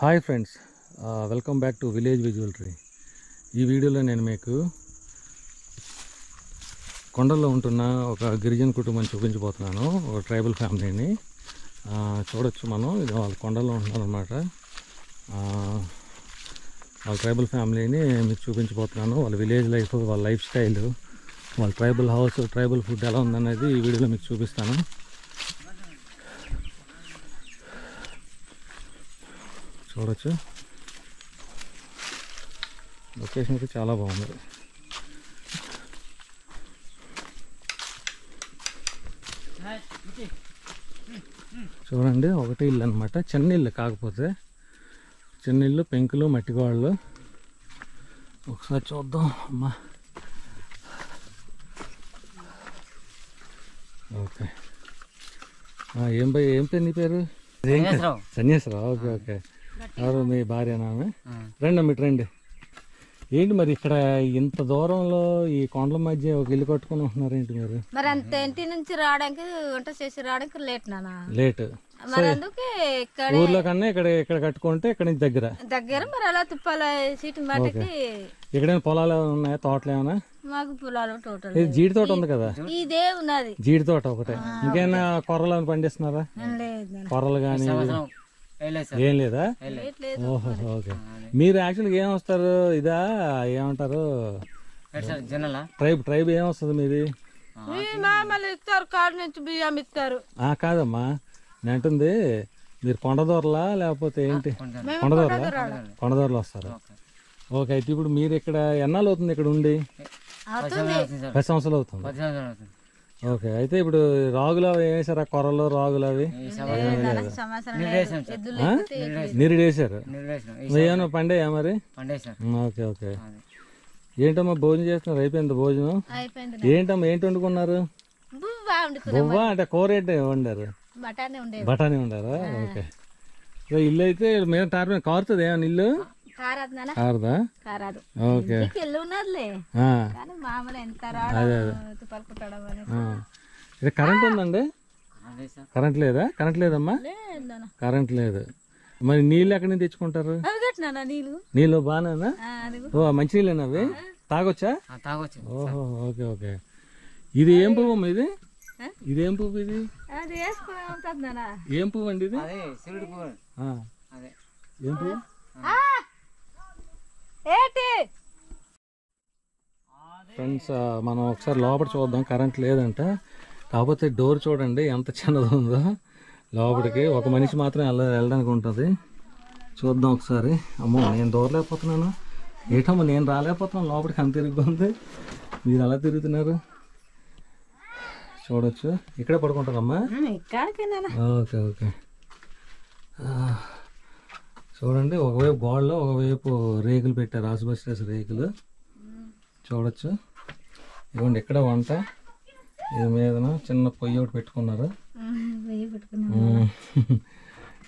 Hi friends, welcome back to village visual tree. ఈ వీడియోలో నేను మీకు కొండల్లో ఉంటున్న ఒక గిరిజన కుటుంబాన్ని చూపించబోతున్నాను. ఒక ట్రైబల్ ఫ్యామిలీని చూడొచ్చు మనం. ఇది వాళ్ళ కొండల్లో ఉంటున్నారు అనమాట. వాళ్ళ ట్రైబల్ ఫ్యామిలీని మీకు చూపించబోతున్నాను. వాళ్ళ విలేజ్ లైఫ్, వాళ్ళ లైఫ్ స్టైల్, వాళ్ళ ట్రైబల్ హౌస్, ట్రైబల్ ఫుడ్ ఎలా ఉందనేది ఈ వీడియోలో మీకు చూపిస్తాను. చూడొచ్చు, లొకేషన్ అయితే చాలా బాగుంది. చూడండి, ఒకటే ఇల్లు అనమాట, చిన్న ఇల్లు. కాకపోతే చిన్న ఇల్లు, పెంకులు, మట్టి గోడలు. ఒకసారి చూద్దాం అమ్మా. ఓకే, ఏం పేరు నీ పేరు? సన్యాసరావు. Okay okay. ఎవరు మీ భార్యనా? రండి అమ్మ, ఇటు రండి. ఏంటి మరి ఇక్కడ ఇంత దూరంలో ఈ కొండల మధ్య ఒక ఇల్లు కట్టుకుని ఉంటున్నారు ఏంటి మీరు? మరి అంత ఇంటి నుంచి రావడానికి, వంట చేసి రావడానికి లేట్ నానా. లేట్ మరి అందుకే ఇక్కడ ఊర్లో కన్నా ఇక్కడ కట్టుకుంటే ఇక్కడ నుంచి దగ్గర మరి అలా తిప్పాల సీటు మాటకి. ఎక్కడైనా పొలాలు ఉన్నాయా, తోటలు ఏమైనా? మాకు పొలాలు టోటల్ జీడి తోట ఉంది కదా, ఇదే ఉన్నది. జీడి తోట ఒకటే. ఇంకేమైనా కొర్రలు అని పండిస్తున్నారా? కొర్రలు కానీ ఏం లేదా? ఓహో, ఓకే. మీరు యాక్చువల్గా ఏం వస్తారు? ఇదా ఏమంటారు, ట్రైబ్ ఏం వస్తుంది మీది? ఇస్తారు, కాడు నుంచి బియ్యం ఇస్తారు. కాదమ్మా, నేను అంటుంది మీరు కొండదూరలా లేకపోతే ఏంటి? కొండదూరలు వస్తారు. ఓకే. అయితే ఇప్పుడు మీరు ఇక్కడ ఎన్నాళ్ళు అవుతుంది ఇక్కడ ఉండి? 10 సంవత్సరాలు అవుతుంది. ఓకే. అయితే ఇప్పుడు రాగులు అవి వేసారా? కొర్రలు, రాగులు అవి నిరుడేశారు. ఏమన్నా పండాయా మరి? Okay okay. ఏంటమ్మా భోజనం చేస్తున్నారు? అయిపోయింది భోజనం? ఏంటమ్మా ఏంటి వండుకున్నారు? బువ్వా అంటే కూర ఏంటి వండారు? బఠానీ వండారా? ఓకే. ఇల్లు అయితే మీద తార మీద కారుతుంది ఏమన్నా? ఇల్లు కారదా? ఓకే. ఇది కరెంట్ ఉందండి? కరెంట్ లేదా? కరెంట్ లేదమ్మా, కరెంట్ లేదు. మరి నీళ్ళు ఎక్కడి నుంచి తెచ్చుకుంటారు? నీళ్ళు బాగానేనా? ఓ, మంచి నీళ్ళేనా అవి? తాగొచ్చా? ఓహో, ఓకే ఓకే. ఇది ఏం పువ్వు అమ్మా? ఇదేం పువ్వు? ఇది ఏం పువ్వు అండి? ఇది ఏం పువ్వు? ఫ్రెండ్స్, మనం ఒకసారి లోపల చూద్దాం. కరెంట్ లేదంట, కాకపోతే డోర్ చూడండి ఎంత చిన్నది ఉందో. లోపలికి ఒక మనిషి మాత్రం వెళ్ళడానికి ఉంటుంది. చూద్దాం ఒకసారి. అమ్మో, నేను దూరలేకపోతున్నాను. ఏటమ్మా, నేను రాలేకపోతున్నాను లోపలికి, అంత తిరుగుతుంది. మీరు అలా తిరుగుతున్నారు. చూడొచ్చు, ఇక్కడే పడుకుంటారమ్మా? Okay okay. చూడండి, ఒకవైపు గోడలో ఒకవైపు రేకులు పెట్టారు, ఆసుబస్టర్స్ రేకులు. చూడొచ్చు. ఇవ్వండి, ఇక్కడ వంట. ఇది మీద చిన్న పొయ్యి ఒకటి పెట్టుకున్నారు,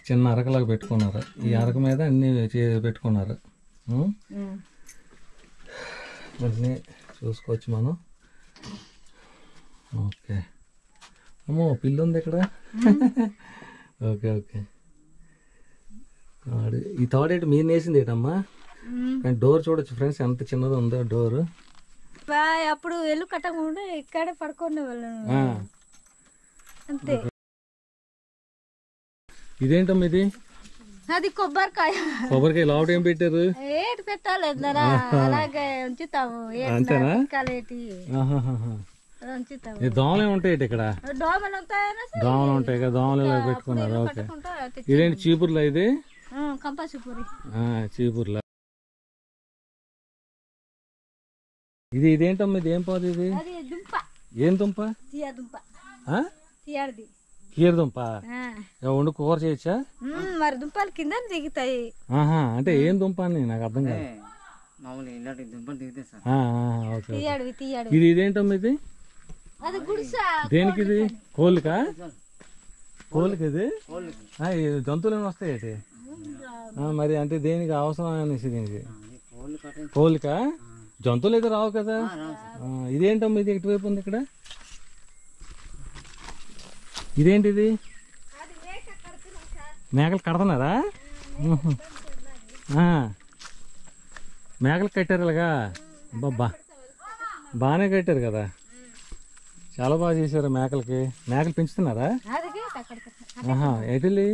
చిన్న అరకలాగా పెట్టుకున్నారు. ఈ అరక మీద అన్ని పెట్టుకున్నారు. ఇవన్నీ చూసుకోవచ్చు మనం. ఓకే. అమ్మో, పిల్లి ఉంది ఇక్కడ. Okay okay. ఈ తాడేటి మీరు నేసింది ఏంటమ్మా? కానీ డోర్ చూడొచ్చు ఫ్రెండ్స్, ఎంత చిన్నది ఉందో డోర్. అప్పుడు ఎల్లు కట్టకుండా ఇక్కడే పడుకునే వాళ్ళం అంతే. ఇదేంటమ్మా ఇది? అది కొబ్బరికాయ. కొబ్బరికాయ లోపల ఏం పెట్టారు? ఏటి పెట్టాలి, అలాగే ఉంచుతాము. అంతేనా? దోమలు ఉంటాయి ఇక్కడ? దోమలు ఉంటాయి కదా, దోమలు పెట్టుకున్నారు. ఓకే. ఇదేంటి చీపుర్లా? ఇది చీపుర్లా. ఇదేంటమ్మా? ఇది ఏం పోదు? ఇది ఏం దుంప? కీర దుంప. వండు కూర చేయొచ్చా? మరి దుంపలు కింద దిగుతాయి. అంటే ఏం దుంప అని నాకు అర్థం కాదు. ఇది ఇదేంటమ్మా? ఇది దేనికి? ఇది కోళ్ళకా? కోళ్ళకి ఇది జంతువులు ఏమి వస్తాయి? మరి అంటే దేనికి అవసరం అనేసి దీనికి? కోళ్ళకా? జంతువులు అయితే రావు కదా. ఇదేంటమ్మా? ఇది ఇటువైపు ఉంది ఇక్కడ. ఇదేంటిది? మేకలు కడుతున్నారా? మేకలు కట్టారు ఇలాగా బాబా బాగానే కట్టారు కదా చాలా బాగా చేశారు మేకలకి మేకలు పెంచుతున్నారా ఎటులి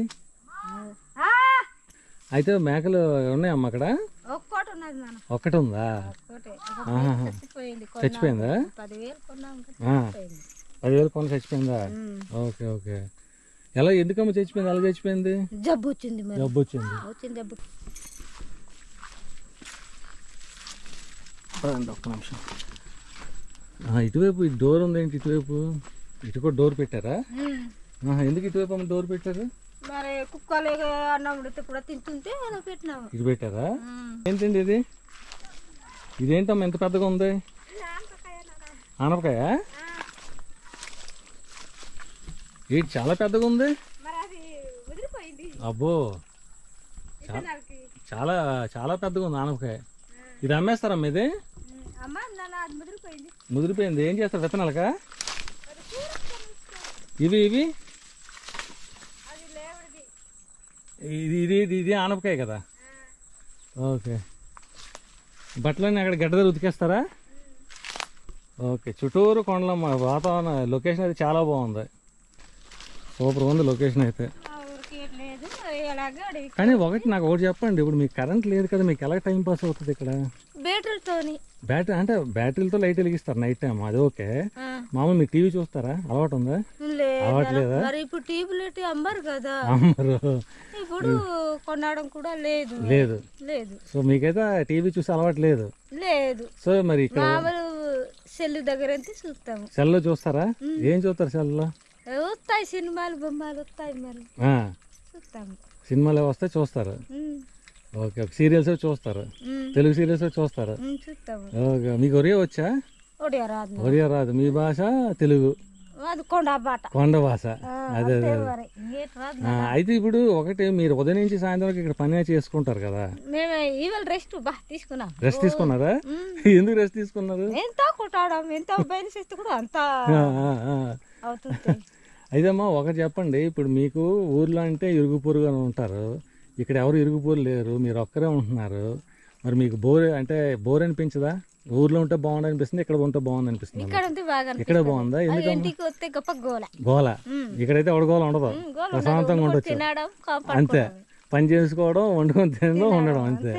అయితే మేకలు ఉన్నాయమ్మా అక్కడ ఒక్కటి ఉందా చచ్చిపోయిందా 10,000 కొన చచ్చిపోయిందా ఓకే ఓకే ఎలా ఎందుకమ్మా చచ్చిపోయింది అలా చచ్చిపోయింది జబ్బు వచ్చింది జబ్బు వచ్చింది ఒక్క నిమిషం ఇటువైపు డోర్ ఉందేంటి ఇటువైపు ఇటు కూడా డోర్ పెట్టారా ఎందుకు ఇటువైపు అమ్మ డోర్ పెట్టారు మరి కుక్కలు అన్నం కూడా తింటుంటే పెట్టినాము ఇది పెట్టారా ఏంటండి ఇది ఇదేంటమ్మా ఎంత పెద్దగా ఉంది ఆనపకాయ ఏంటి చాలా పెద్దగా ఉంది అబ్బో చాలా చాలా పెద్దగా ఉంది ఆనపకాయ ఇది అమ్మేస్తారమ్మా ఇది ముదిరిపోయింది ఏం చేస్తారు విత్తనాలకా ఇవి ఇవి ఇది ఇది ఇది ఆనపకాయ కదా ఓకే బట్టలన్నీ అక్కడ గడ్డ దగ్గర ఉతికేస్తారా ఓకే చుట్టూరు కొండలమ్మ వాతావరణం లొకేషన్ అయితే చాలా బాగుంది సూపర్ ఉంది లొకేషన్ అయితే కానీ నాకు ఒకటి చెప్పండి ఇప్పుడు మీకు కరెంట్ లేదు కదా మీకు ఎలా టైం పాస్ అవుతుంది ఇక్కడ బ్యాటరీ అంటే బ్యాటరీలతో లైట్ వెలిగిస్తారు నైట్ టైం అది ఓకే మామూలు మీకు టీవీ చూస్తారా అలవాటు ఉందా అలవాటు లేదా ఇప్పుడు టీవీ అమ్మరు కదా అమ్మరు ఇప్పుడు కొనడం కూడా లేదు లేదు లేదు సో మీకైతే టీవీ చూసి అలవాటు లేదు లేదు సో మరి ఇక్కడ సెల్ దగ్గర చూస్తాము సెల్లో చూస్తారా ఏం చూస్తారు సెల్లో వస్తాయి సినిమాలు బొమ్మలు వస్తాయి మరి చూస్తాము సినిమాలు వస్తాయి చూస్తారు ఓకే సీరియల్స్ చూస్తారు తెలుగు సీరియల్స్ చూస్తారు ఓకే మీకు ఒరియా వచ్చా ఒరియా రాదు మీ భాష తెలుగు కొండ భాష అదే అదే అయితే ఇప్పుడు ఒకటి మీరు ఉదయం నుంచి సాయంత్రం ఇక్కడ పని చేసుకుంటారు కదా రెస్ట్ తీసుకున్నారా ఎందుకు రెస్ట్ తీసుకున్నారు అయితేమ్మా ఒకటి చెప్పండి ఇప్పుడు మీకు ఊర్లో అంటే ఇరుగు పొరుగు అని ఉంటారు ఇక్కడ ఎవరు ఇరుగు పొరుగు లేరు మీరు ఒక్కరే ఉంటున్నారు మరి మీకు బోర్ అనిపించదా ఊర్లో ఉంటే బాగుంది అనిపిస్తుంది ఇక్కడ ఉంటే బాగుంది అనిపిస్తుంది ఇక్కడ బాగుందా గోల ఇక్కడైతే ఒక గోల ఉండదు ప్రశాంతంగా ఉండొచ్చు అంతే పని చేసుకోవడం వండుకొని తినడం ఉండడం అంతే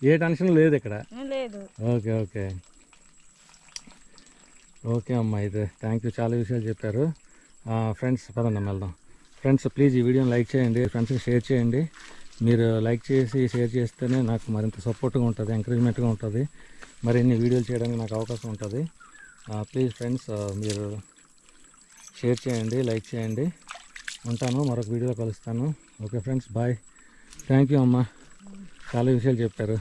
ఏ టెన్షన్ లేదు ఇక్కడ ఓకే ఓకే ఓకే అమ్మా అయితే థ్యాంక్ యూ చాలా విషయాలు చెప్పారు ఫ్రెండ్స్ పదండి వెళ్దాం ఫ్రెండ్స్ ప్లీజ్ ఈ వీడియోని లైక్ చేయండి ఫ్రెండ్స్కి షేర్ చేయండి మీరు లైక్ చేసి షేర్ చేస్తేనే నాకు మరింత సపోర్ట్గా ఉంటుంది ఎంకరేజ్మెంట్గా ఉంటుంది మరిన్ని వీడియోలు చేయడానికి నాకు అవకాశం ఉంటుంది ప్లీజ్ ఫ్రెండ్స్ మీరు షేర్ చేయండి లైక్ చేయండి ఉంటాను మరొక వీడియోలో కలుస్తాను okay friends bye thank you అమ్మా చాలా విషయాలు చెప్పారు